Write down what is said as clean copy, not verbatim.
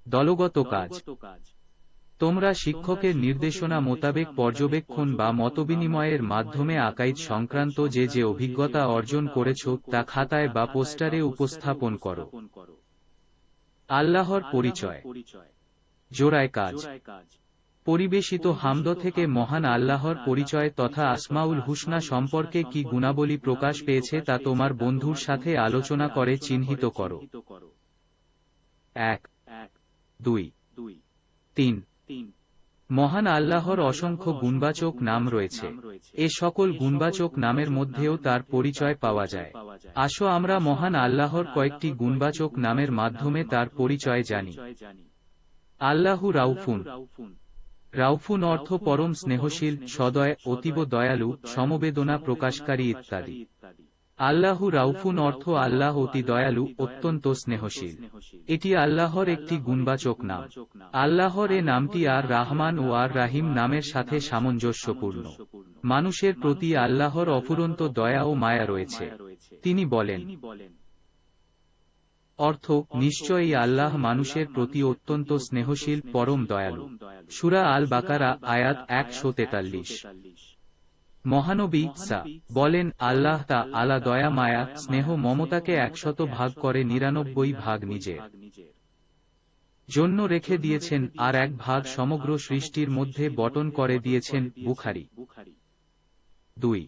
দলগত কাজ। তোমরা শিক্ষকের নির্দেশনা মোতাবেক পর্যবেক্ষণ বা মতবিনিময়ের মাধ্যমে আকাইদ সংক্রান্ত যে যে অভিজ্ঞতা অর্জন করেছ তা খাতায় বা পোস্টারে উপস্থাপন করো। আল্লাহর পরিচয়। জোড়ায় কাজ। পরিবেশিত হামদ থেকে মহান আল্লাহর পরিচয় তথা আসমাউল হুসনা সম্পর্কে কি গুণাবলী প্রকাশ পেয়েছে তা তোমার বন্ধুর সাথে আলোচনা করে চিহ্নিত করো। 1, 2, 3। মহান আল্লাহর অসংখ্য গুণবাচক নাম রয়েছে। এ সকল গুণবাচক নামের মধ্যেও তার পরিচয় পাওয়া যায়। আসো আমরা মহান আল্লাহর কয়েকটি গুণবাচক নামের মাধ্যমে তার পরিচয় জানি। আল্লাহু রাউফুন। রাউফুন অর্থ পরম স্নেহশীল, সদয়, অতীব দয়ালু, সমবেদনা প্রকাশকারী ইত্যাদি। আল্লাহু রাউফুন অর্থ আল্লাহ অতি দয়ালু, অত্যন্ত স্নেহশীল। এটি আল্লাহর একটি গুণবাচক নাম। আল্লাহর এ নামটি আর রাহমান ও আর রাহিম নামের সাথে সামঞ্জস্যপূর্ণ। মানুষের প্রতি আল্লাহর অফুরন্ত দয়া ও মায়া রয়েছে। তিনি বলেন, অর্থ নিশ্চয়ই আল্লাহ মানুষের প্রতি অত্যন্ত স্নেহশীল, পরম দয়ালু। সূরা আল বাকারা আয়াত 143। মহানবী সা বলেন, আল্লাহ তা আলা দয়া মায়া স্নেহ মমতাকে 100 ভাগ করে 99 ভাগ নিজের জন্য রেখে দিয়েছেন আর 1 ভাগ সমগ্র সৃষ্টির মধ্যে বণ্টন করে দিয়েছেন। বুখারী 2।